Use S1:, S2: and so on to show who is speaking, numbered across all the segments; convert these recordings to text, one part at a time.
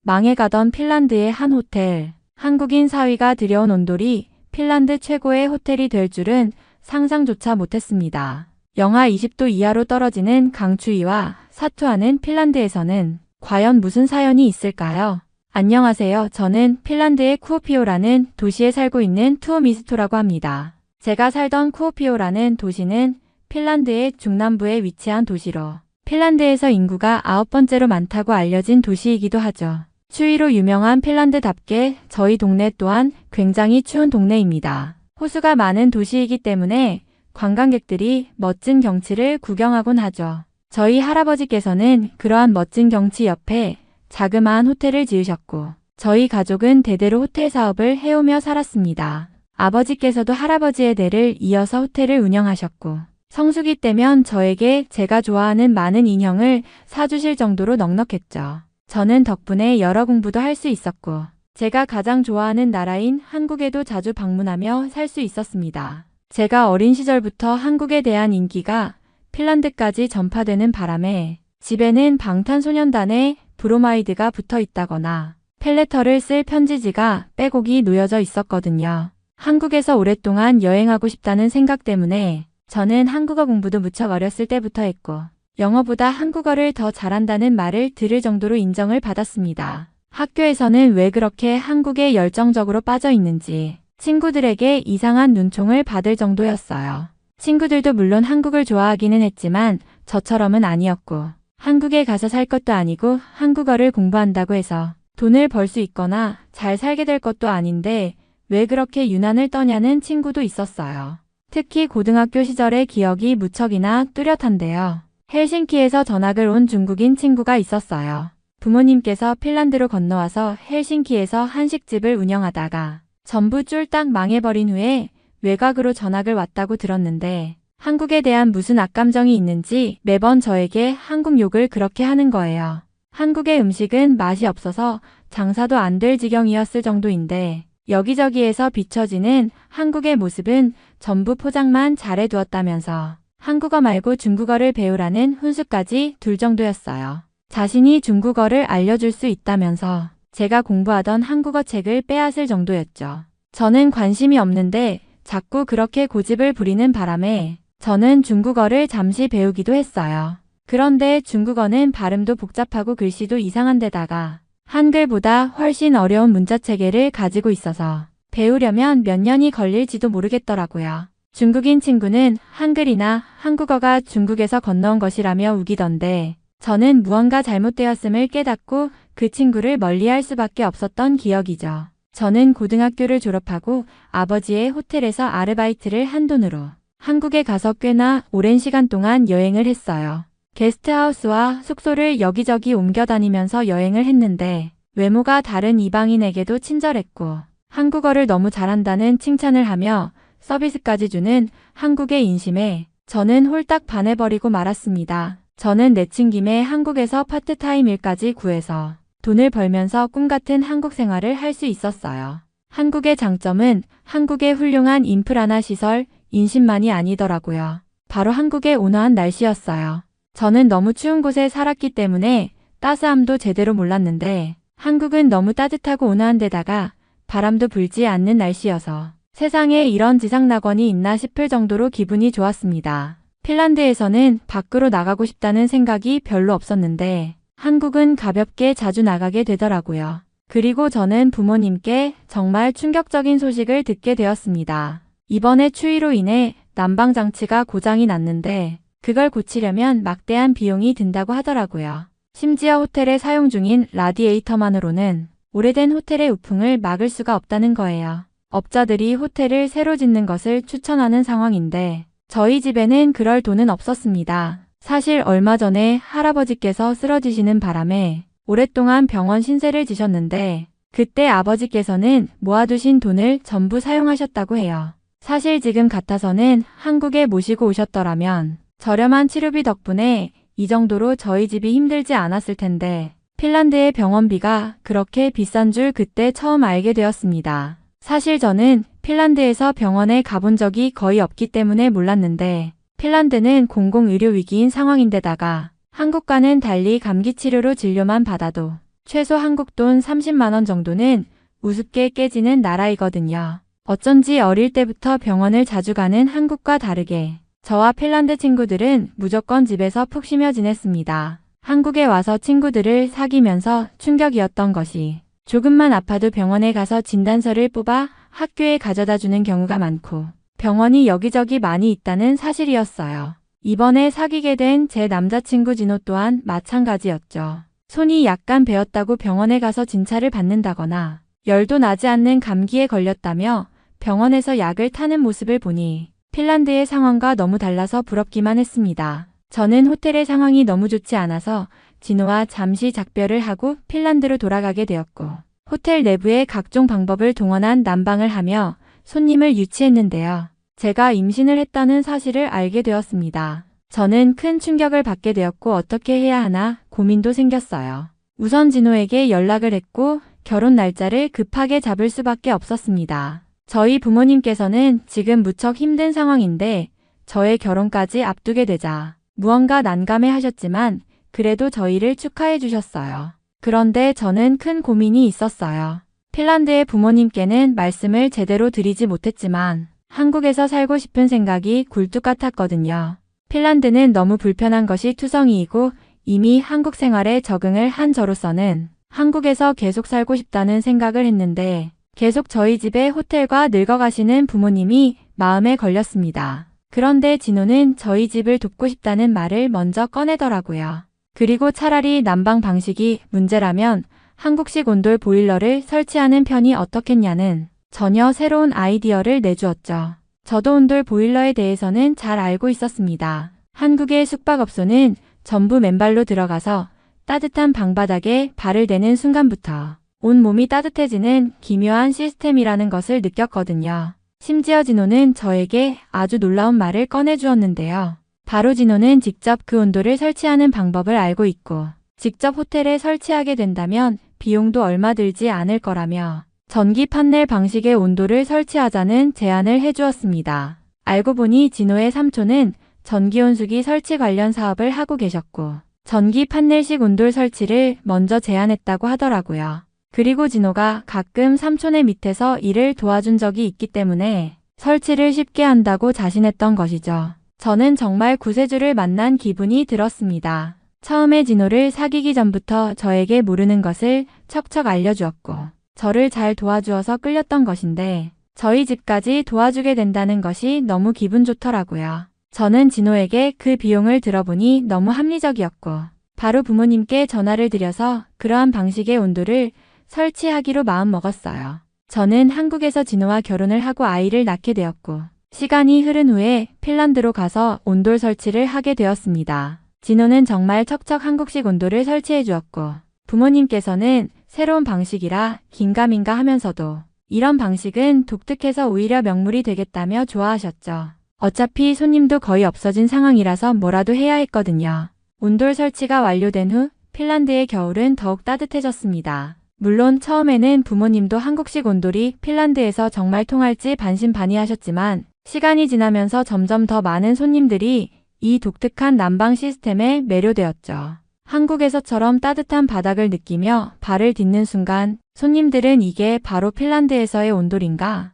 S1: 망해가던 핀란드의 한 호텔. 한국인 사위가 들여온 온돌이 핀란드 최고의 호텔이 될 줄은 상상조차 못했습니다. 영하 20도 이하로 떨어지는 강추위와 사투하는 핀란드에서는 과연 무슨 사연이 있을까요? 안녕하세요. 저는 핀란드의 쿠오피오라는 도시에 살고 있는 투오미스토라고 합니다. 제가 살던 쿠오피오라는 도시는 핀란드의 중남부에 위치한 도시로 핀란드에서 인구가 9번째로 많다고 알려진 도시이기도 하죠. 추위로 유명한 핀란드답게 저희 동네 또한 굉장히 추운 동네입니다. 호수가 많은 도시이기 때문에 관광객들이 멋진 경치를 구경하곤 하죠. 저희 할아버지께서는 그러한 멋진 경치 옆에 자그마한 호텔을 지으셨고 저희 가족은 대대로 호텔 사업을 해오며 살았습니다. 아버지께서도 할아버지의 대를 이어서 호텔을 운영하셨고 성수기 때면 저에게 제가 좋아하는 많은 인형을 사주실 정도로 넉넉했죠. 저는 덕분에 여러 공부도 할 수 있었고 제가 가장 좋아하는 나라인 한국에도 자주 방문하며 살 수 있었습니다. 제가 어린 시절부터 한국에 대한 인기가 핀란드까지 전파되는 바람에 집에는 방탄소년단의 브로마이드가 붙어 있다거나 펠레터를 쓸 편지지가 빼곡히 놓여져 있었거든요. 한국에서 오랫동안 여행하고 싶다는 생각 때문에 저는 한국어 공부도 무척 어렸을 때부터 했고 영어보다 한국어를 더 잘한다는 말을 들을 정도로 인정을 받았습니다. 학교에서는 왜 그렇게 한국에 열정적으로 빠져 있는지 친구들에게 이상한 눈총을 받을 정도였어요. 친구들도 물론 한국을 좋아하기는 했지만 저처럼은 아니었고 한국에 가서 살 것도 아니고 한국어를 공부한다고 해서 돈을 벌 수 있거나 잘 살게 될 것도 아닌데 왜 그렇게 유난을 떠냐는 친구도 있었어요. 특히 고등학교 시절의 기억이 무척이나 뚜렷한데요. 헬싱키에서 전학을 온 중국인 친구가 있었어요. 부모님께서 핀란드로 건너와서 헬싱키에서 한식집을 운영하다가 전부 쫄딱 망해버린 후에 외곽으로 전학을 왔다고 들었는데 한국에 대한 무슨 악감정이 있는지 매번 저에게 한국 욕을 그렇게 하는 거예요. 한국의 음식은 맛이 없어서 장사도 안 될 지경이었을 정도인데 여기저기에서 비춰지는 한국의 모습은 전부 포장만 잘해두었다면서 한국어 말고 중국어를 배우라는 훈수까지 둘 정도였어요. 자신이 중국어를 알려줄 수 있다면서 제가 공부하던 한국어 책을 빼앗을 정도였죠. 저는 관심이 없는데 자꾸 그렇게 고집을 부리는 바람에 저는 중국어를 잠시 배우기도 했어요. 그런데 중국어는 발음도 복잡하고 글씨도 이상한 데다가 한글보다 훨씬 어려운 문자체계를 가지고 있어서 배우려면 몇 년이 걸릴지도 모르겠더라고요. 중국인 친구는 한글이나 한국어가 중국에서 건너온 것이라며 우기던데 저는 무언가 잘못되었음을 깨닫고 그 친구를 멀리할 수밖에 없었던 기억이죠. 저는 고등학교를 졸업하고 아버지의 호텔에서 아르바이트를 한 돈으로 한국에 가서 꽤나 오랜 시간 동안 여행을 했어요. 게스트하우스와 숙소를 여기저기 옮겨 다니면서 여행을 했는데 외모가 다른 이방인에게도 친절했고 한국어를 너무 잘한다는 칭찬을 하며 서비스까지 주는 한국의 인심에 저는 홀딱 반해버리고 말았습니다. 저는 내친 김에 한국에서 파트타임 일까지 구해서 돈을 벌면서 꿈같은 한국 생활을 할 수 있었어요. 한국의 장점은 한국의 훌륭한 인프라나 시설, 인심만이 아니더라고요. 바로 한국의 온화한 날씨였어요. 저는 너무 추운 곳에 살았기 때문에 따스함도 제대로 몰랐는데 한국은 너무 따뜻하고 온화한 데다가 바람도 불지 않는 날씨여서 세상에 이런 지상낙원이 있나 싶을 정도로 기분이 좋았습니다. 핀란드에서는 밖으로 나가고 싶다는 생각이 별로 없었는데 한국은 가볍게 자주 나가게 되더라고요. 그리고 저는 부모님께 정말 충격적인 소식을 듣게 되었습니다. 이번에 추위로 인해 난방장치가 고장이 났는데 그걸 고치려면 막대한 비용이 든다고 하더라고요. 심지어 호텔에 사용 중인 라디에이터만으로는 오래된 호텔의 우풍을 막을 수가 없다는 거예요. 업자들이 호텔을 새로 짓는 것을 추천하는 상황인데 저희 집에는 그럴 돈은 없었습니다. 사실 얼마 전에 할아버지께서 쓰러지시는 바람에 오랫동안 병원 신세를 지셨는데 그때 아버지께서는 모아두신 돈을 전부 사용하셨다고 해요. 사실 지금 같아서는 한국에 모시고 오셨더라면 저렴한 치료비 덕분에 이 정도로 저희 집이 힘들지 않았을 텐데 핀란드의 병원비가 그렇게 비싼 줄 그때 처음 알게 되었습니다. 사실 저는 핀란드에서 병원에 가본 적이 거의 없기 때문에 몰랐는데 핀란드는 공공의료 위기인 상황인데다가 한국과는 달리 감기 치료로 진료만 받아도 최소 한국 돈 30만 원 정도는 우습게 깨지는 나라이거든요. 어쩐지 어릴 때부터 병원을 자주 가는 한국과 다르게 저와 핀란드 친구들은 무조건 집에서 푹 쉬며 지냈습니다. 한국에 와서 친구들을 사귀면서 충격이었던 것이 조금만 아파도 병원에 가서 진단서를 뽑아 학교에 가져다 주는 경우가 많고 병원이 여기저기 많이 있다는 사실이었어요. 이번에 사귀게 된 제 남자친구 진호 또한 마찬가지였죠. 손이 약간 베었다고 병원에 가서 진찰을 받는다거나 열도 나지 않는 감기에 걸렸다며 병원에서 약을 타는 모습을 보니 핀란드의 상황과 너무 달라서 부럽기만 했습니다. 저는 호텔의 상황이 너무 좋지 않아서 진호와 잠시 작별을 하고 핀란드로 돌아가게 되었고 호텔 내부의 각종 방법을 동원한 난방을 하며 손님을 유치했는데요. 제가 임신을 했다는 사실을 알게 되었습니다. 저는 큰 충격을 받게 되었고 어떻게 해야 하나 고민도 생겼어요. 우선 진호에게 연락을 했고 결혼 날짜를 급하게 잡을 수밖에 없었습니다. 저희 부모님께서는 지금 무척 힘든 상황인데 저의 결혼까지 앞두게 되자 무언가 난감해 하셨지만 그래도 저희를 축하해 주셨어요. 그런데 저는 큰 고민이 있었어요. 핀란드의 부모님께는 말씀을 제대로 드리지 못했지만 한국에서 살고 싶은 생각이 굴뚝 같았거든요. 핀란드는 너무 불편한 것이 투성이이고 이미 한국 생활에 적응을 한 저로서는 한국에서 계속 살고 싶다는 생각을 했는데 계속 저희 집에 호텔과 늙어가시는 부모님이 마음에 걸렸습니다. 그런데 진호는 저희 집을 돕고 싶다는 말을 먼저 꺼내더라고요. 그리고 차라리 난방 방식이 문제라면 한국식 온돌 보일러를 설치하는 편이 어떻겠냐는 전혀 새로운 아이디어를 내주었죠. 저도 온돌 보일러에 대해서는 잘 알고 있었습니다. 한국의 숙박업소는 전부 맨발로 들어가서 따뜻한 방바닥에 발을 대는 순간부터 온몸이 따뜻해지는 기묘한 시스템이라는 것을 느꼈거든요. 심지어 진호는 저에게 아주 놀라운 말을 꺼내주었는데요. 바로 진호는 직접 그 온도를 설치하는 방법을 알고 있고 직접 호텔에 설치하게 된다면 비용도 얼마 들지 않을 거라며 전기 판넬 방식의 온도를 설치하자는 제안을 해주었습니다. 알고 보니 진호의 삼촌은 전기온수기 설치 관련 사업을 하고 계셨고 전기 판넬식 온돌 설치를 먼저 제안했다고 하더라고요. 그리고 진호가 가끔 삼촌의 밑에서 일을 도와준 적이 있기 때문에 설치를 쉽게 한다고 자신했던 것이죠. 저는 정말 구세주를 만난 기분이 들었습니다. 처음에 진호를 사귀기 전부터 저에게 모르는 것을 척척 알려주었고 저를 잘 도와주어서 끌렸던 것인데 저희 집까지 도와주게 된다는 것이 너무 기분 좋더라고요. 저는 진호에게 그 비용을 들어보니 너무 합리적이었고 바로 부모님께 전화를 드려서 그러한 방식의 온도를 설치하기로 마음먹었어요. 저는 한국에서 진호와 결혼을 하고 아이를 낳게 되었고 시간이 흐른 후에 핀란드로 가서 온돌 설치를 하게 되었습니다. 진호는 정말 척척 한국식 온돌을 설치해 주었고 부모님께서는 새로운 방식이라 긴가민가 하면서도 이런 방식은 독특해서 오히려 명물이 되겠다며 좋아하셨죠. 어차피 손님도 거의 없어진 상황이라서 뭐라도 해야 했거든요. 온돌 설치가 완료된 후 핀란드의 겨울은 더욱 따뜻해졌습니다. 물론 처음에는 부모님도 한국식 온돌이 핀란드에서 정말 통할지 반신반의하셨지만 시간이 지나면서 점점 더 많은 손님들이 이 독특한 난방 시스템에 매료되었죠. 한국에서처럼 따뜻한 바닥을 느끼며 발을 딛는 순간 손님들은 이게 바로 핀란드에서의 온돌인가?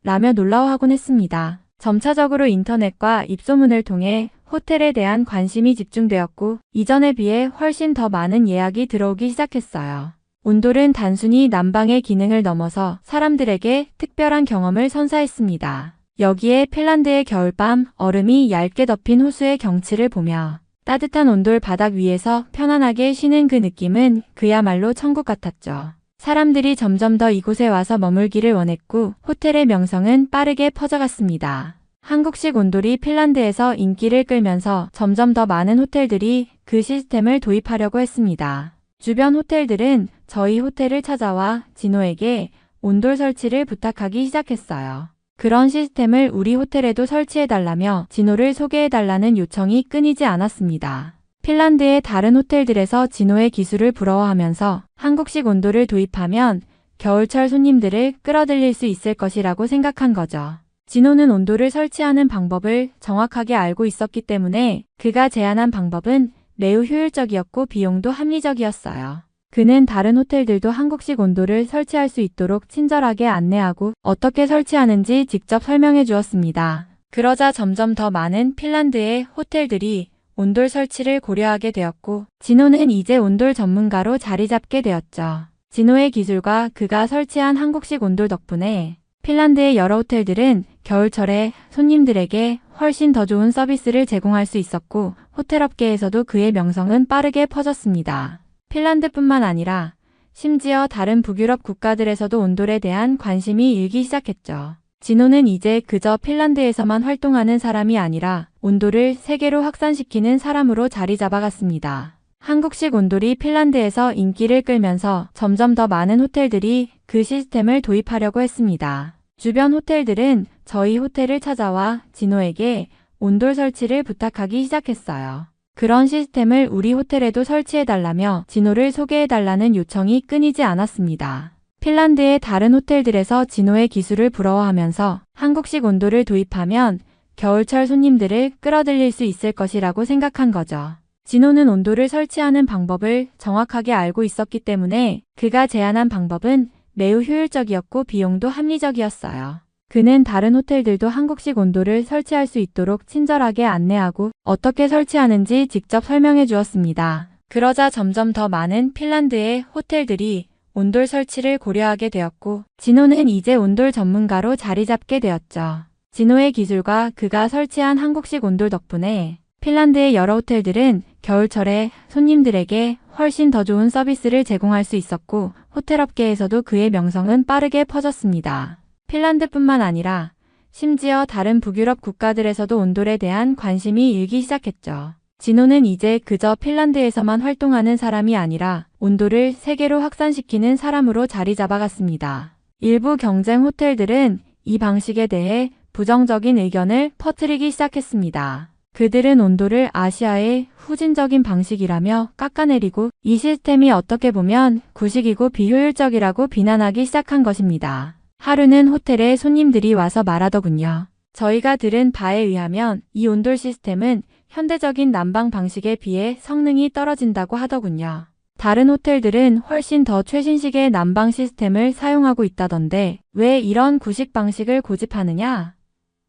S1: 라며 놀라워하곤 했습니다. 점차적으로 인터넷과 입소문을 통해 호텔에 대한 관심이 집중되었고 이전에 비해 훨씬 더 많은 예약이 들어오기 시작했어요. 온돌은 단순히 난방의 기능을 넘어서 사람들에게 특별한 경험을 선사했습니다. 여기에 핀란드의 겨울밤 얼음이 얇게 덮인 호수의 경치를 보며 따뜻한 온돌 바닥 위에서 편안하게 쉬는 그 느낌은 그야말로 천국 같았죠. 사람들이 점점 더 이곳에 와서 머물기를 원했고 호텔의 명성은 빠르게 퍼져갔습니다. 한국식 온돌이 핀란드에서 인기를 끌면서 점점 더 많은 호텔들이 그 시스템을 도입하려고 했습니다. 주변 호텔들은 저희 호텔을 찾아와 진호에게 온돌 설치를 부탁하기 시작했어요. 그런 시스템을 우리 호텔에도 설치해달라며 진호를 소개해달라는 요청이 끊이지 않았습니다. 핀란드의 다른 호텔들에서 진호의 기술을 부러워하면서 한국식 온돌을 도입하면 겨울철 손님들을 끌어들일 수 있을 것이라고 생각한 거죠. 진호는 온돌을 설치하는 방법을 정확하게 알고 있었기 때문에 그가 제안한 방법은 매우 효율적이었고 비용도 합리적이었어요. 그는 다른 호텔들도 한국식 온돌을 설치할 수 있도록 친절하게 안내하고 어떻게 설치하는지 직접 설명해 주었습니다. 그러자 점점 더 많은 핀란드의 호텔들이 온돌 설치를 고려하게 되었고 진호는 이제 온돌 전문가로 자리 잡게 되었죠. 진호의 기술과 그가 설치한 한국식 온돌 덕분에 핀란드의 여러 호텔들은 겨울철에 손님들에게 훨씬 더 좋은 서비스를 제공할 수 있었고 호텔업계에서도 그의 명성은 빠르게 퍼졌습니다. 핀란드뿐만 아니라 심지어 다른 북유럽 국가들에서도 온돌에 대한 관심이 일기 시작했죠. 진호는 이제 그저 핀란드에서만 활동하는 사람이 아니라 온돌을 세계로 확산시키는 사람으로 자리 잡아갔습니다. 한국식 온돌이 핀란드에서 인기를 끌면서 점점 더 많은 호텔들이 그 시스템을 도입하려고 했습니다. 주변 호텔들은 저희 호텔을 찾아와 진호에게 온돌 설치를 부탁하기 시작했어요. 그런 시스템을 우리 호텔에도 설치해달라며 진호를 소개해달라는 요청이 끊이지 않았습니다. 핀란드의 다른 호텔들에서 진호의 기술을 부러워하면서 한국식 온돌을 도입하면 겨울철 손님들을 끌어들일 수 있을 것이라고 생각한 거죠. 진호는 온돌을 설치하는 방법을 정확하게 알고 있었기 때문에 그가 제안한 방법은 매우 효율적이었고 비용도 합리적이었어요. 그는 다른 호텔들도 한국식 온돌을 설치할 수 있도록 친절하게 안내하고 어떻게 설치하는지 직접 설명해 주었습니다. 그러자 점점 더 많은 핀란드의 호텔들이 온돌 설치를 고려하게 되었고 진호는 이제 온돌 전문가로 자리 잡게 되었죠. 진호의 기술과 그가 설치한 한국식 온돌 덕분에 핀란드의 여러 호텔들은 겨울철에 손님들에게 훨씬 더 좋은 서비스를 제공할 수 있었고 호텔업계에서도 그의 명성은 빠르게 퍼졌습니다. 핀란드뿐만 아니라 심지어 다른 북유럽 국가들에서도 온돌에 대한 관심이 일기 시작했죠. 진호는 이제 그저 핀란드에서만 활동하는 사람이 아니라 온돌을 세계로 확산시키는 사람으로 자리 잡아갔습니다. 일부 경쟁 호텔들은 이 방식에 대해 부정적인 의견을 퍼뜨리기 시작했습니다. 그들은 온돌을 아시아의 후진적인 방식이라며 깎아내리고 이 시스템이 어떻게 보면 구식이고 비효율적이라고 비난하기 시작한 것입니다. 하루는 호텔에 손님들이 와서 말하더군요. 저희가 들은 바에 의하면 이 온돌 시스템은 현대적인 난방 방식에 비해 성능이 떨어진다고 하더군요. 다른 호텔들은 훨씬 더 최신식의 난방 시스템을 사용하고 있다던데 왜 이런 구식 방식을 고집하느냐?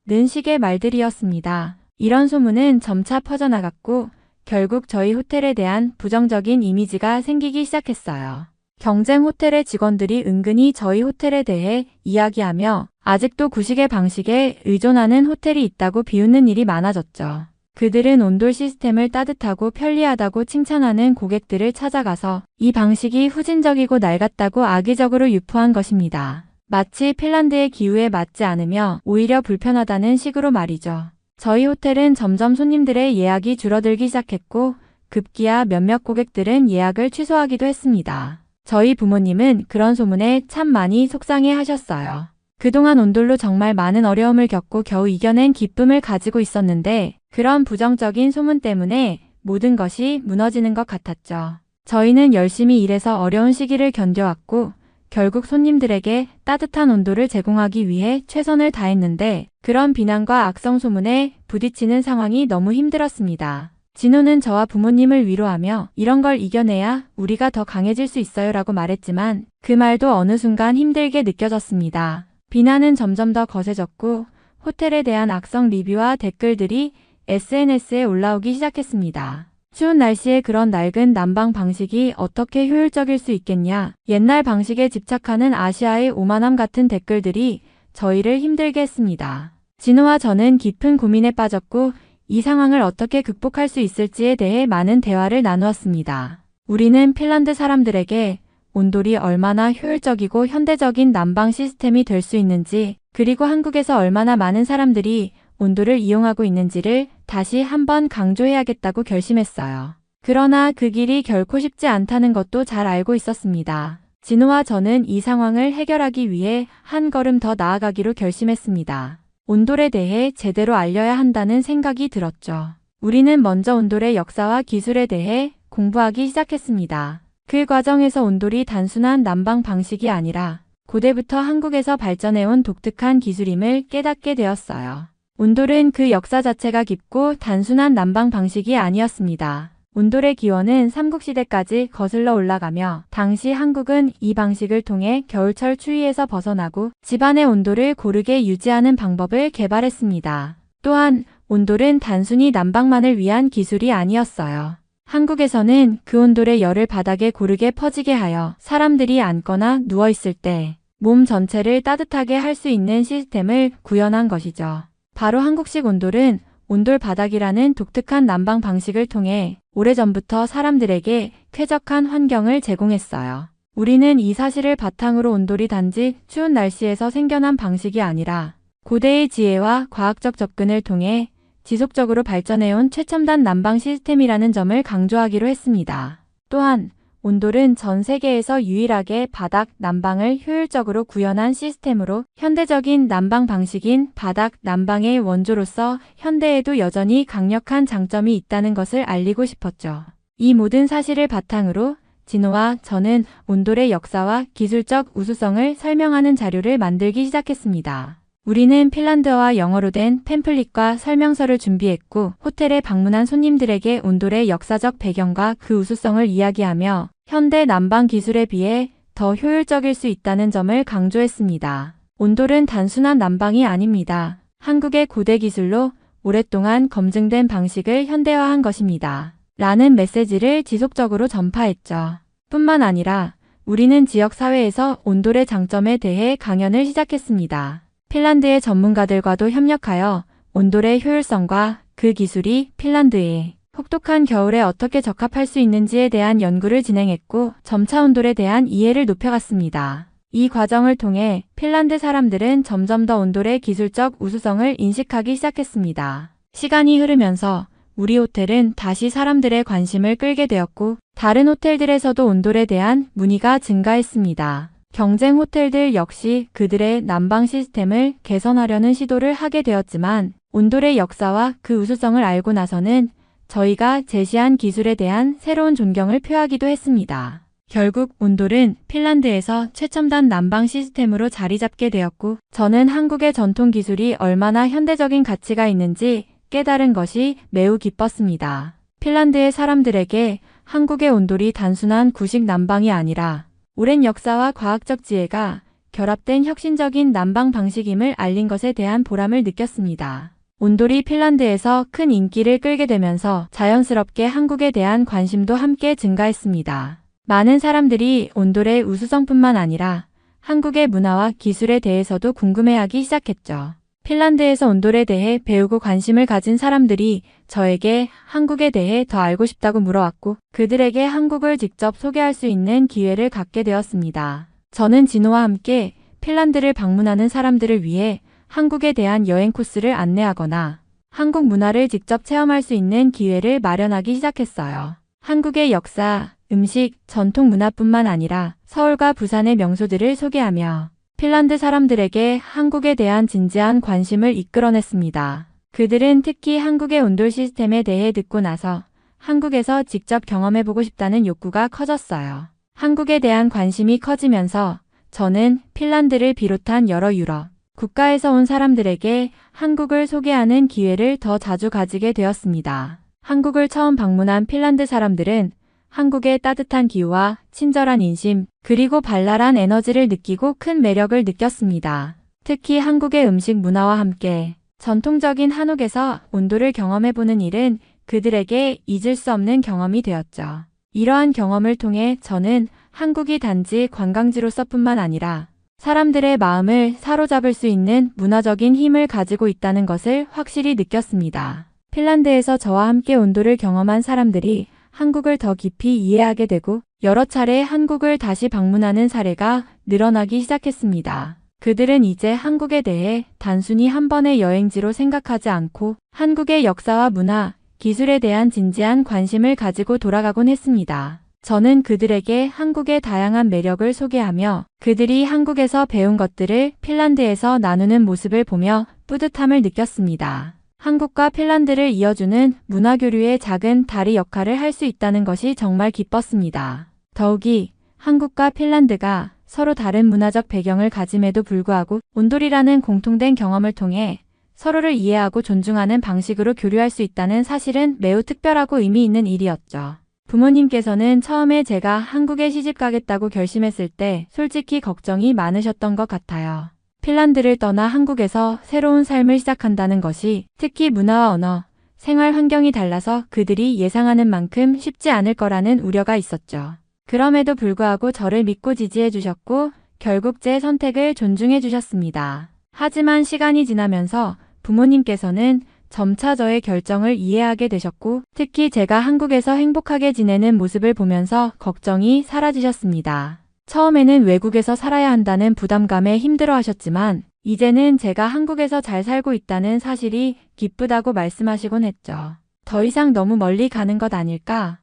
S1: 는 식의 말들이었습니다. 이런 소문은 점차 퍼져나갔고 결국 저희 호텔에 대한 부정적인 이미지가 생기기 시작했어요. 경쟁 호텔의 직원들이 은근히 저희 호텔에 대해 이야기하며 아직도 구식의 방식에 의존하는 호텔이 있다고 비웃는 일이 많아졌죠. 그들은 온돌 시스템을 따뜻하고 편리하다고 칭찬하는 고객들을 찾아가서 이 방식이 후진적이고 낡았다고 악의적으로 유포한 것입니다. 마치 핀란드의 기후에 맞지 않으며 오히려 불편하다는 식으로 말이죠. 저희 호텔은 점점 손님들의 예약이 줄어들기 시작했고 급기야 몇몇 고객들은 예약을 취소하기도 했습니다. 저희 부모님은 그런 소문에 참 많이 속상해 하셨어요. 그동안 온돌로 정말 많은 어려움을 겪고 겨우 이겨낸 기쁨을 가지고 있었는데 그런 부정적인 소문 때문에 모든 것이 무너지는 것 같았죠. 저희는 열심히 일해서 어려운 시기를 견뎌왔고 결국 손님들에게 따뜻한 온돌을 제공하기 위해 최선을 다했는데 그런 비난과 악성 소문에 부딪히는 상황이 너무 힘들었습니다. 진호는 저와 부모님을 위로하며 이런 걸 이겨내야 우리가 더 강해질 수 있어요 라고 말했지만 그 말도 어느 순간 힘들게 느껴졌습니다. 비난은 점점 더 거세졌고 호텔에 대한 악성 리뷰와 댓글들이 SNS에 올라오기 시작했습니다. 추운 날씨에 그런 낡은 난방 방식이 어떻게 효율적일 수 있겠냐, 옛날 방식에 집착하는 아시아의 오만함 같은 댓글들이 저희를 힘들게 했습니다. 진호와 저는 깊은 고민에 빠졌고 이 상황을 어떻게 극복할 수 있을지에 대해 많은 대화를 나누었습니다. 우리는 핀란드 사람들에게 온돌이 얼마나 효율적이고 현대적인 난방 시스템이 될 수 있는지 그리고 한국에서 얼마나 많은 사람들이 온돌을 이용하고 있는지를 다시 한번 강조해야겠다고 결심했어요. 그러나 그 길이 결코 쉽지 않다는 것도 잘 알고 있었습니다. 진호와 저는 이 상황을 해결하기 위해 한 걸음 더 나아가기로 결심했습니다. 온돌에 대해 제대로 알려야 한다는 생각이 들었죠. 우리는 먼저 온돌의 역사와 기술에 대해 공부하기 시작했습니다. 그 과정에서 온돌이 단순한 난방 방식이 아니라 고대부터 한국에서 발전해온 독특한 기술임을 깨닫게 되었어요. 온돌은 그 역사 자체가 깊고 단순한 난방 방식이 아니었습니다. 온돌의 기원은 삼국시대까지 거슬러 올라가며 당시 한국은 이 방식을 통해 겨울철 추위에서 벗어나고 집안의 온도를 고르게 유지하는 방법을 개발했습니다. 또한 온돌은 단순히 난방만을 위한 기술이 아니었어요. 한국에서는 그 온돌의 열을 바닥에 고르게 퍼지게 하여 사람들이 앉거나 누워있을 때 몸 전체를 따뜻하게 할 수 있는 시스템을 구현한 것이죠. 바로 한국식 온돌은 온돌 바닥이라는 독특한 난방 방식을 통해 오래전부터 사람들에게 쾌적한 환경을 제공했어요. 우리는 이 사실을 바탕으로 온돌이 단지 추운 날씨에서 생겨난 방식이 아니라 고대의 지혜와 과학적 접근을 통해 지속적으로 발전해온 최첨단 난방 시스템이라는 점을 강조하기로 했습니다. 또한 온돌은 전 세계에서 유일하게 바닥 난방을 효율적으로 구현한 시스템으로 현대적인 난방 방식인 바닥 난방의 원조로서 현대에도 여전히 강력한 장점이 있다는 것을 알리고 싶었죠. 이 모든 사실을 바탕으로 진호와 저는 온돌의 역사와 기술적 우수성을 설명하는 자료를 만들기 시작했습니다. 우리는 핀란드어와 영어로 된 팸플릿과 설명서를 준비했고 호텔에 방문한 손님들에게 온돌의 역사적 배경과 그 우수성을 이야기하며 현대 난방 기술에 비해 더 효율적일 수 있다는 점을 강조했습니다. 온돌은 단순한 난방이 아닙니다. 한국의 고대 기술로 오랫동안 검증된 방식을 현대화한 것입니다. 라는 메시지를 지속적으로 전파했죠. 뿐만 아니라 우리는 지역 사회에서 온돌의 장점에 대해 강연을 시작했습니다. 핀란드의 전문가들과도 협력하여 온돌의 효율성과 그 기술이 핀란드의 혹독한 겨울에 어떻게 적합할 수 있는지에 대한 연구를 진행했고 점차 온돌에 대한 이해를 높여갔습니다. 이 과정을 통해 핀란드 사람들은 점점 더 온돌의 기술적 우수성을 인식하기 시작했습니다. 시간이 흐르면서 우리 호텔은 다시 사람들의 관심을 끌게 되었고 다른 호텔들에서도 온돌에 대한 문의가 증가했습니다. 경쟁 호텔들 역시 그들의 난방 시스템을 개선하려는 시도를 하게 되었지만 온돌의 역사와 그 우수성을 알고 나서는 저희가 제시한 기술에 대한 새로운 존경을 표하기도 했습니다. 결국 온돌은 핀란드에서 최첨단 난방 시스템으로 자리 잡게 되었고 저는 한국의 전통 기술이 얼마나 현대적인 가치가 있는지 깨달은 것이 매우 기뻤습니다. 핀란드의 사람들에게 한국의 온돌이 단순한 구식 난방이 아니라 오랜 역사와 과학적 지혜가 결합된 혁신적인 난방 방식임을 알린 것에 대한 보람을 느꼈습니다. 온돌이 핀란드에서 큰 인기를 끌게 되면서 자연스럽게 한국에 대한 관심도 함께 증가했습니다. 많은 사람들이 온돌의 우수성뿐만 아니라 한국의 문화와 기술에 대해서도 궁금해하기 시작했죠. 핀란드에서 온돌에 대해 배우고 관심을 가진 사람들이 저에게 한국에 대해 더 알고 싶다고 물어왔고 그들에게 한국을 직접 소개할 수 있는 기회를 갖게 되었습니다. 저는 진호와 함께 핀란드를 방문하는 사람들을 위해 한국에 대한 여행 코스를 안내하거나 한국 문화를 직접 체험할 수 있는 기회를 마련하기 시작했어요. 한국의 역사, 음식, 전통 문화뿐만 아니라 서울과 부산의 명소들을 소개하며 핀란드 사람들에게 한국에 대한 진지한 관심을 이끌어냈습니다. 그들은 특히 한국의 온돌 시스템에 대해 듣고 나서 한국에서 직접 경험해보고 싶다는 욕구가 커졌어요. 한국에 대한 관심이 커지면서 저는 핀란드를 비롯한 여러 유럽 국가에서 온 사람들에게 한국을 소개하는 기회를 더 자주 가지게 되었습니다. 한국을 처음 방문한 핀란드 사람들은 한국의 따뜻한 기후와 친절한 인심, 그리고 발랄한 에너지를 느끼고 큰 매력을 느꼈습니다. 특히 한국의 음식 문화와 함께 전통적인 한옥에서 온돌을 경험해보는 일은 그들에게 잊을 수 없는 경험이 되었죠. 이러한 경험을 통해 저는 한국이 단지 관광지로서뿐만 아니라 사람들의 마음을 사로잡을 수 있는 문화적인 힘을 가지고 있다는 것을 확실히 느꼈습니다. 핀란드에서 저와 함께 온돌을 경험한 사람들이 한국을 더 깊이 이해하게 되고 여러 차례 한국을 다시 방문하는 사례가 늘어나기 시작했습니다. 그들은 이제 한국에 대해 단순히 한 번의 여행지로 생각하지 않고 한국의 역사와 문화, 기술에 대한 진지한 관심을 가지고 돌아가곤 했습니다. 저는 그들에게 한국의 다양한 매력을 소개하며 그들이 한국에서 배운 것들을 핀란드에서 나누는 모습을 보며 뿌듯함을 느꼈습니다. 한국과 핀란드를 이어주는 문화교류의 작은 다리 역할을 할 수 있다는 것이 정말 기뻤습니다. 더욱이 한국과 핀란드가 서로 다른 문화적 배경을 가짐에도 불구하고 온돌이라는 공통된 경험을 통해 서로를 이해하고 존중하는 방식으로 교류할 수 있다는 사실은 매우 특별하고 의미 있는 일이었죠. 부모님께서는 처음에 제가 한국에 시집 가겠다고 결심했을 때 솔직히 걱정이 많으셨던 것 같아요. 핀란드를 떠나 한국에서 새로운 삶을 시작한다는 것이 특히 문화와 언어, 생활 환경이 달라서 그들이 예상하는 만큼 쉽지 않을 거라는 우려가 있었죠. 그럼에도 불구하고 저를 믿고 지지해 주셨고 결국 제 선택을 존중해 주셨습니다. 하지만 시간이 지나면서 부모님께서는 점차 저의 결정을 이해하게 되셨고 특히 제가 한국에서 행복하게 지내는 모습을 보면서 걱정이 사라지셨습니다. 처음에는 외국에서 살아야 한다는 부담감에 힘들어 하셨지만 이제는 제가 한국에서 잘 살고 있다는 사실이 기쁘다고 말씀하시곤 했죠. 더 이상 너무 멀리 가는 것 아닐까?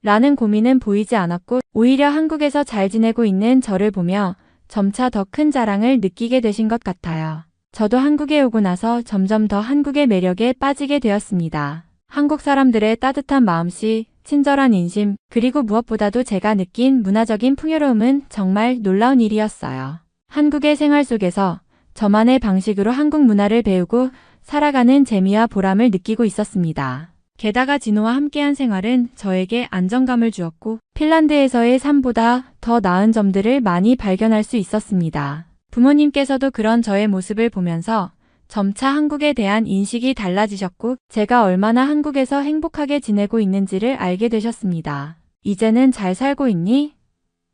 S1: 라는 고민은 보이지 않았고 오히려 한국에서 잘 지내고 있는 저를 보며 점차 더 큰 자랑을 느끼게 되신 것 같아요. 저도 한국에 오고 나서 점점 더 한국의 매력에 빠지게 되었습니다. 한국 사람들의 따뜻한 마음씨, 친절한 인심, 그리고 무엇보다도 제가 느낀 문화적인 풍요로움은 정말 놀라운 일이었어요. 한국의 생활 속에서 저만의 방식으로 한국 문화를 배우고 살아가는 재미와 보람을 느끼고 있었습니다. 게다가 진호와 함께한 생활은 저에게 안정감을 주었고 핀란드에서의 삶보다 더 나은 점들을 많이 발견할 수 있었습니다. 부모님께서도 그런 저의 모습을 보면서 점차 한국에 대한 인식이 달라지셨고 제가 얼마나 한국에서 행복하게 지내고 있는지를 알게 되셨습니다. 이제는 잘 살고 있니?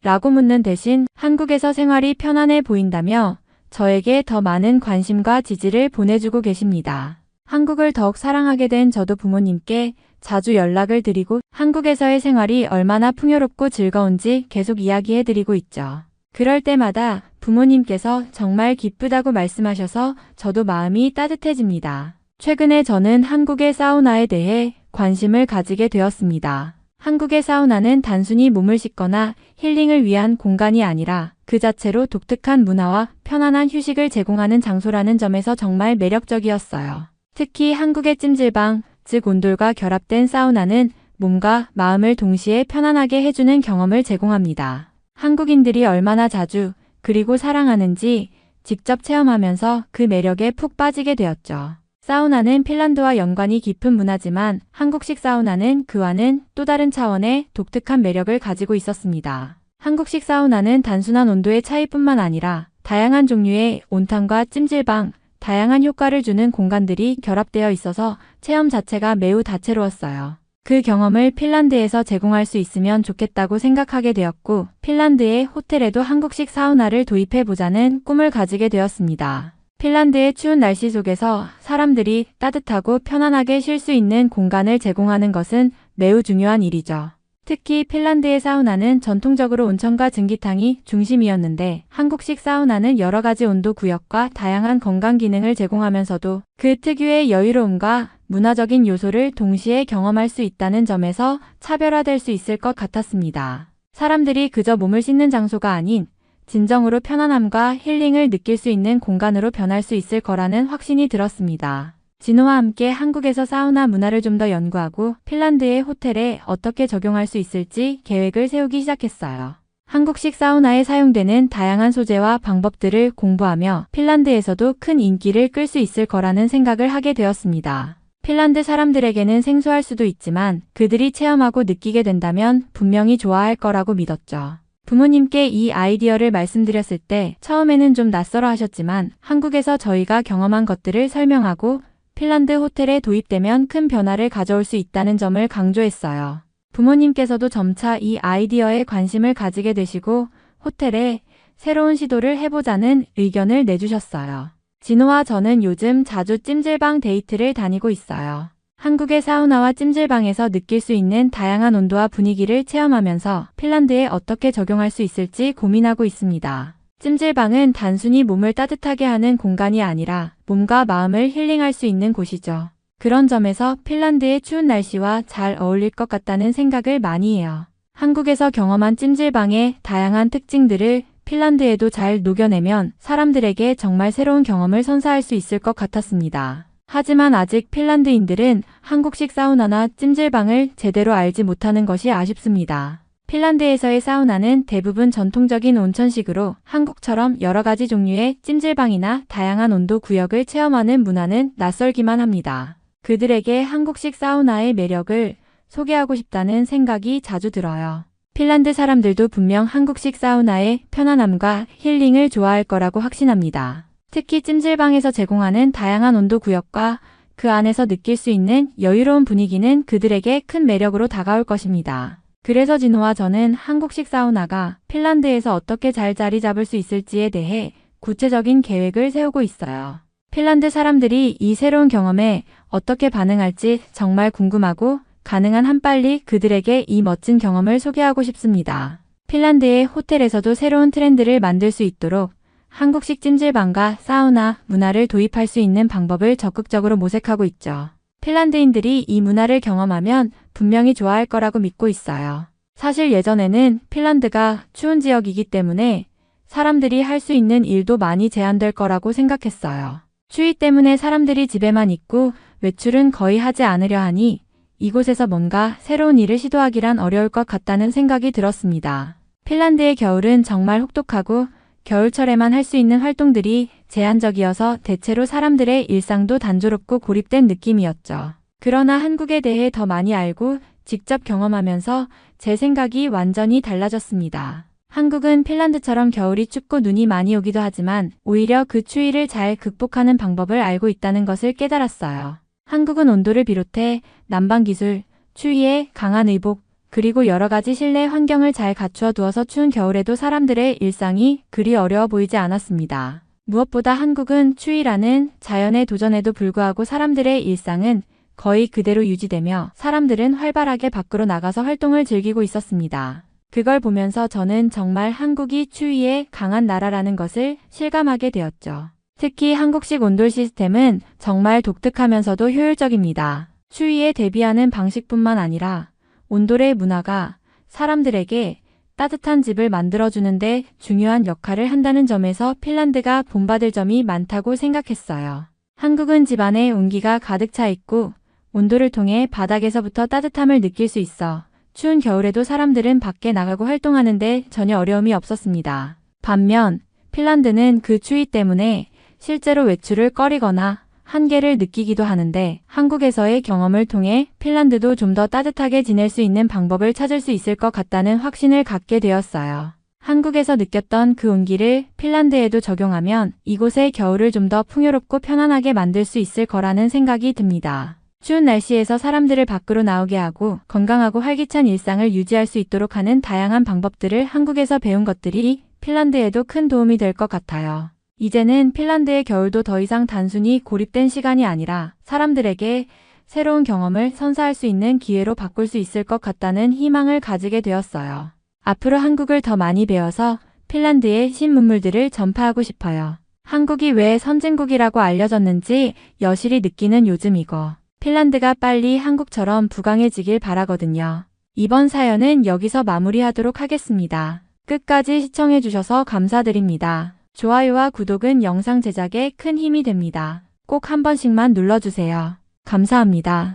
S1: 라고 묻는 대신 한국에서 생활이 편안해 보인다며 저에게 더 많은 관심과 지지를 보내주고 계십니다. 한국을 더욱 사랑하게 된 저도 부모님께 자주 연락을 드리고 한국에서의 생활이 얼마나 풍요롭고 즐거운지 계속 이야기해드리고 있죠. 그럴 때마다 부모님께서 정말 기쁘다고 말씀하셔서 저도 마음이 따뜻해집니다. 최근에 저는 한국의 사우나에 대해 관심을 가지게 되었습니다. 한국의 사우나는 단순히 몸을 씻거나 힐링을 위한 공간이 아니라 그 자체로 독특한 문화와 편안한 휴식을 제공하는 장소라는 점에서 정말 매력적이었어요. 특히 한국의 찜질방, 즉 온돌과 결합된 사우나는 몸과 마음을 동시에 편안하게 해주는 경험을 제공합니다. 한국인들이 얼마나 자주 그리고 사랑하는지 직접 체험하면서 그 매력에 푹 빠지게 되었죠. 사우나는 핀란드와 연관이 깊은 문화지만 한국식 사우나는 그와는 또 다른 차원의 독특한 매력을 가지고 있었습니다. 한국식 사우나는 단순한 온도의 차이뿐만 아니라 다양한 종류의 온탕과 찜질방, 다양한 효과를 주는 공간들이 결합되어 있어서 체험 자체가 매우 다채로웠어요. 그 경험을 핀란드에서 제공할 수 있으면 좋겠다고 생각하게 되었고 핀란드의 호텔에도 한국식 사우나를 도입해보자는 꿈을 가지게 되었습니다. 핀란드의 추운 날씨 속에서 사람들이 따뜻하고 편안하게 쉴 수 있는 공간을 제공하는 것은 매우 중요한 일이죠. 특히 핀란드의 사우나는 전통적으로 온천과 증기탕이 중심이었는데 한국식 사우나는 여러 가지 온도 구역과 다양한 건강 기능을 제공하면서도 그 특유의 여유로움과 문화적인 요소를 동시에 경험할 수 있다는 점에서 차별화될 수 있을 것 같았습니다. 사람들이 그저 몸을 씻는 장소가 아닌 진정으로 편안함과 힐링을 느낄 수 있는 공간으로 변할 수 있을 거라는 확신이 들었습니다. 진호와 함께 한국에서 사우나 문화를 좀 더 연구하고 핀란드의 호텔에 어떻게 적용할 수 있을지 계획을 세우기 시작했어요. 한국식 사우나에 사용되는 다양한 소재와 방법들을 공부하며 핀란드에서도 큰 인기를 끌 수 있을 거라는 생각을 하게 되었습니다. 핀란드 사람들에게는 생소할 수도 있지만 그들이 체험하고 느끼게 된다면 분명히 좋아할 거라고 믿었죠. 부모님께 이 아이디어를 말씀드렸을 때 처음에는 좀 낯설어 하셨지만 한국에서 저희가 경험한 것들을 설명하고 핀란드 호텔에 도입되면 큰 변화를 가져올 수 있다는 점을 강조했어요. 부모님께서도 점차 이 아이디어에 관심을 가지게 되시고 호텔에 새로운 시도를 해보자는 의견을 내주셨어요. 진호와 저는 요즘 자주 찜질방 데이트를 다니고 있어요. 한국의 사우나와 찜질방에서 느낄 수 있는 다양한 온도와 분위기를 체험하면서 핀란드에 어떻게 적용할 수 있을지 고민하고 있습니다. 찜질방은 단순히 몸을 따뜻하게 하는 공간이 아니라 몸과 마음을 힐링할 수 있는 곳이죠. 그런 점에서 핀란드의 추운 날씨와 잘 어울릴 것 같다는 생각을 많이 해요. 한국에서 경험한 찜질방의 다양한 특징들을 핀란드에도 잘 녹여내면 사람들에게 정말 새로운 경험을 선사할 수 있을 것 같았습니다. 하지만 아직 핀란드인들은 한국식 사우나나 찜질방을 제대로 알지 못하는 것이 아쉽습니다. 핀란드에서의 사우나는 대부분 전통적인 온천식으로 한국처럼 여러 가지 종류의 찜질방이나 다양한 온도 구역을 체험하는 문화는 낯설기만 합니다. 그들에게 한국식 사우나의 매력을 소개하고 싶다는 생각이 자주 들어요. 핀란드 사람들도 분명 한국식 사우나의 편안함과 힐링을 좋아할 거라고 확신합니다. 특히 찜질방에서 제공하는 다양한 온도 구역과 그 안에서 느낄 수 있는 여유로운 분위기는 그들에게 큰 매력으로 다가올 것입니다. 그래서 진호와 저는 한국식 사우나가 핀란드에서 어떻게 잘 자리 잡을 수 있을지에 대해 구체적인 계획을 세우고 있어요. 핀란드 사람들이 이 새로운 경험에 어떻게 반응할지 정말 궁금하고 가능한 한 빨리 그들에게 이 멋진 경험을 소개하고 싶습니다. 핀란드의 호텔에서도 새로운 트렌드를 만들 수 있도록 한국식 찜질방과 사우나 문화를 도입할 수 있는 방법을 적극적으로 모색하고 있죠. 핀란드인들이 이 문화를 경험하면 분명히 좋아할 거라고 믿고 있어요. 사실 예전에는 핀란드가 추운 지역이기 때문에 사람들이 할 수 있는 일도 많이 제한될 거라고 생각했어요. 추위 때문에 사람들이 집에만 있고 외출은 거의 하지 않으려 하니 이곳에서 뭔가 새로운 일을 시도하기란 어려울 것 같다는 생각이 들었습니다. 핀란드의 겨울은 정말 혹독하고 겨울철에만 할 수 있는 활동들이 제한적이어서 대체로 사람들의 일상도 단조롭고 고립된 느낌이었죠. 그러나 한국에 대해 더 많이 알고 직접 경험하면서 제 생각이 완전히 달라졌습니다. 한국은 핀란드처럼 겨울이 춥고 눈이 많이 오기도 하지만 오히려 그 추위를 잘 극복하는 방법을 알고 있다는 것을 깨달았어요. 한국은 온도를 비롯해 난방 기술, 추위에 강한 의복, 그리고 여러 가지 실내 환경을 잘 갖추어 두어서 추운 겨울에도 사람들의 일상이 그리 어려워 보이지 않았습니다. 무엇보다 한국은 추위라는 자연의 도전에도 불구하고 사람들의 일상은 거의 그대로 유지되며 사람들은 활발하게 밖으로 나가서 활동을 즐기고 있었습니다. 그걸 보면서 저는 정말 한국이 추위에 강한 나라라는 것을 실감하게 되었죠. 특히 한국식 온돌 시스템은 정말 독특하면서도 효율적입니다. 추위에 대비하는 방식뿐만 아니라 온돌의 문화가 사람들에게 따뜻한 집을 만들어주는데 중요한 역할을 한다는 점에서 핀란드가 본받을 점이 많다고 생각했어요. 한국은 집 안에 온기가 가득 차 있고 온돌을 통해 바닥에서부터 따뜻함을 느낄 수 있어 추운 겨울에도 사람들은 밖에 나가고 활동하는데 전혀 어려움이 없었습니다. 반면 핀란드는 그 추위 때문에 실제로 외출을 꺼리거나 한계를 느끼기도 하는데 한국에서의 경험을 통해 핀란드도 좀 더 따뜻하게 지낼 수 있는 방법을 찾을 수 있을 것 같다는 확신을 갖게 되었어요. 한국에서 느꼈던 그 온기를 핀란드에도 적용하면 이곳의 겨울을 좀 더 풍요롭고 편안하게 만들 수 있을 거라는 생각이 듭니다. 추운 날씨에서 사람들을 밖으로 나오게 하고 건강하고 활기찬 일상을 유지할 수 있도록 하는 다양한 방법들을 한국에서 배운 것들이 핀란드에도 큰 도움이 될 것 같아요. 이제는 핀란드의 겨울도 더 이상 단순히 고립된 시간이 아니라 사람들에게 새로운 경험을 선사할 수 있는 기회로 바꿀 수 있을 것 같다는 희망을 가지게 되었어요. 앞으로 한국을 더 많이 배워서 핀란드의 신문물들을 전파하고 싶어요. 한국이 왜 선진국이라고 알려졌는지 여실히 느끼는 요즘이고 핀란드가 빨리 한국처럼 부강해지길 바라거든요. 이번 사연은 여기서 마무리하도록 하겠습니다. 끝까지 시청해주셔서 감사드립니다. 좋아요와 구독은 영상 제작에 큰 힘이 됩니다. 꼭 한 번씩만 눌러주세요. 감사합니다.